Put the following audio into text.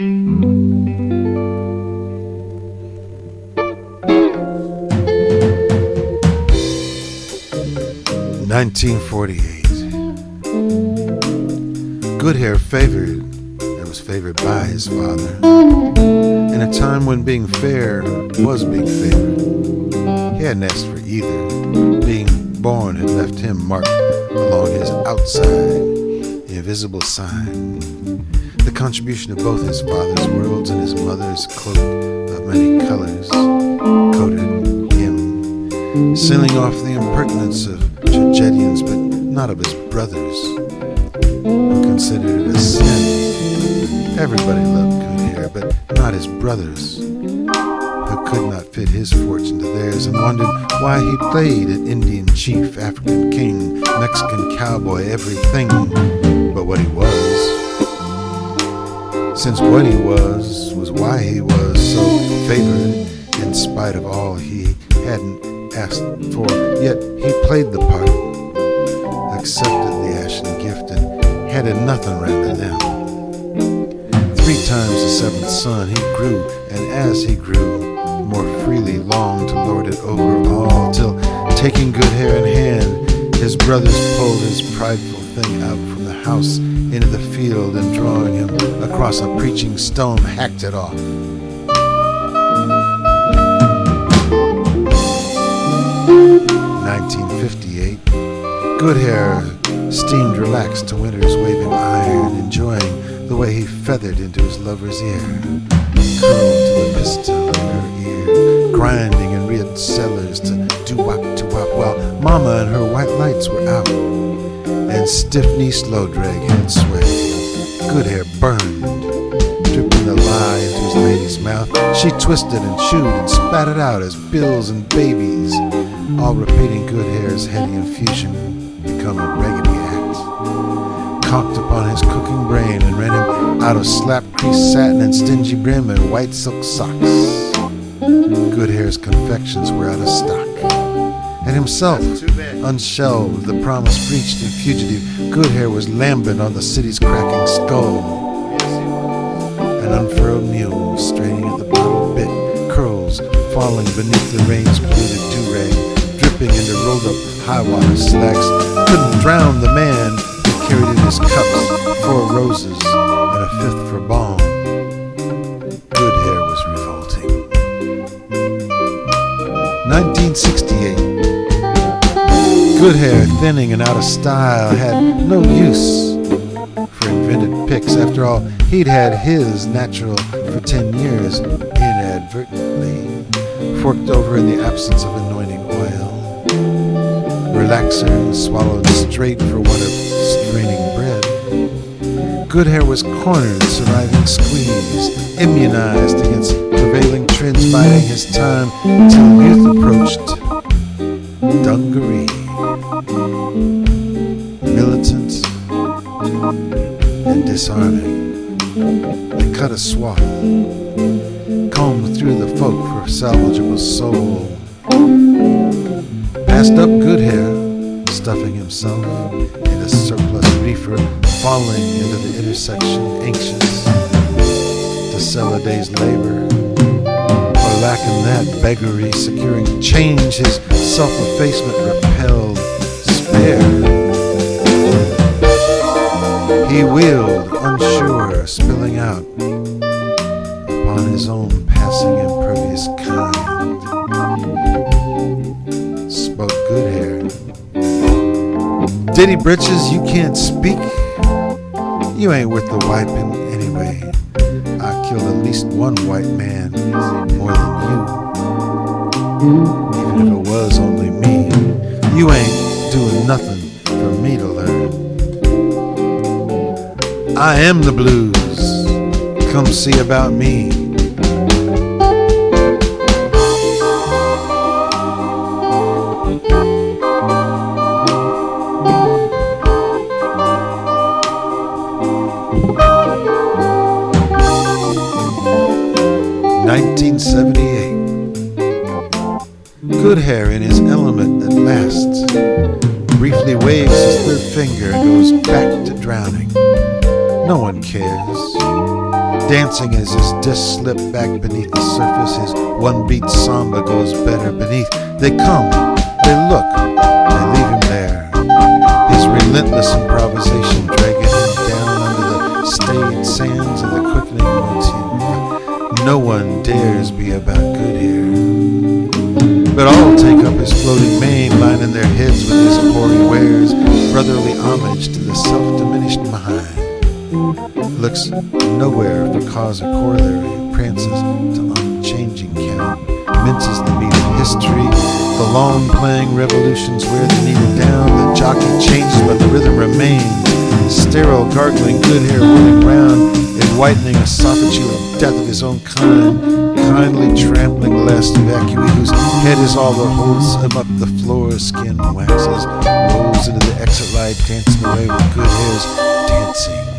1948. Goodhair was favored by his father. In a time when being fair was being favored, he hadn't asked for either. Being born had left him marked along his outside, the invisible sign. The contribution of both his father's worlds and his mother's cloak of many colors coated him, sealing off the impertinence of tragedians, but not of his brothers, who considered it a sin. Everybody loved Goodhair, but not his brothers, who could not fit his fortune to theirs, and wondered why he played at Indian chief, African king, Mexican cowboy, everything but what he was. Since what he was why he was so favored, in spite of all he hadn't asked for, yet he played the part, accepted the ashen gift, and handed nothing round to them. 3 times the 7th son he grew, and as he grew, more freely longed to lord it over all, till, taking Goodhair in hand, his brothers pulled his prideful thing out from the house into the field, and drawing him across a preaching stone, hacked it off. Goodhair steamed relaxed to winter's waving iron, enjoying the way he feathered into his lover's ear, curled to the pistol in her ear, grinding in red cellars to doo-wop, while Mama and her white lights were out, and stiff-knee slow drag had sway. Goodhair burned, dripping the lie into his lady's mouth. She twisted and chewed and spat it out as bills and babies, all repeating Goodhair's heady infusion, become a raggedy act, cocked upon his cooking brain, and ran him out of slap-creased satin and stingy brim and white silk socks. Goodhair's confections were out of stock, and himself unshelved, the promise breached and fugitive. Goodhair was lambent on the city's cracking skull, an unfurled mule straining at the bottle bit, curls falling beneath the rain's polluted do-rag, dripping into rolled-up high-water slacks, couldn't drown the man who carried in his cups 4 roses and a 5th for balm. Goodhair was revolting. 1968. Goodhair, thinning and out of style, had no use for invented picks. After all, he'd had his natural for 10 years, inadvertently forked over in the absence of anointing oil. Relaxer and swallowed straight for want of straining bread. Goodhair was cornered, surviving squeeze, immunized against prevailing trends, biding his time till youth approached. Dungaree, militant and disarming, they cut a swath, combed through the folk for salvageable soul. Passed up Goodhair, stuffing himself in a surplus reefer, falling into the intersection, anxious to sell a day's labor, or lacking that beggary, securing change, his self-effacement repelled, spare. He wheeled, unsure, spilling out upon his own passing impervious kind. Spoke Goodhair. Diddy britches, you can't speak. You ain't worth the wiping anyway. I killed at least one white man more than you. Even if it was only me, you ain't doing nothing for me to learn. I am the blues. Come see about me. Goodhair in his element at last briefly waves his third finger and goes back to drowning. No one cares. dancing as his discs slip back beneath the surface. His one-beat samba goes better beneath. They come, they look, they leave him there. His relentless improvisation dragging him down under the staid sands of the quickening routine. No one dares be about good here, but all take up his floating mane, lining their heads with his hoary wares, brotherly homage to the self-diminished mind. Looks nowhere for cause or corollary, prances to unchanging count, minces the meat of history. The long-playing revolutions wear the needle down. The jockey changes, but the rhythm remains. Sterile, gargling, good hair whirling round, in whitening esophageal death of his own kind, kindly trampling the last evacuee whose head is all that holds him up the floor. Skin waxes, rolls into the exit light, dancing away with good hairs, dancing.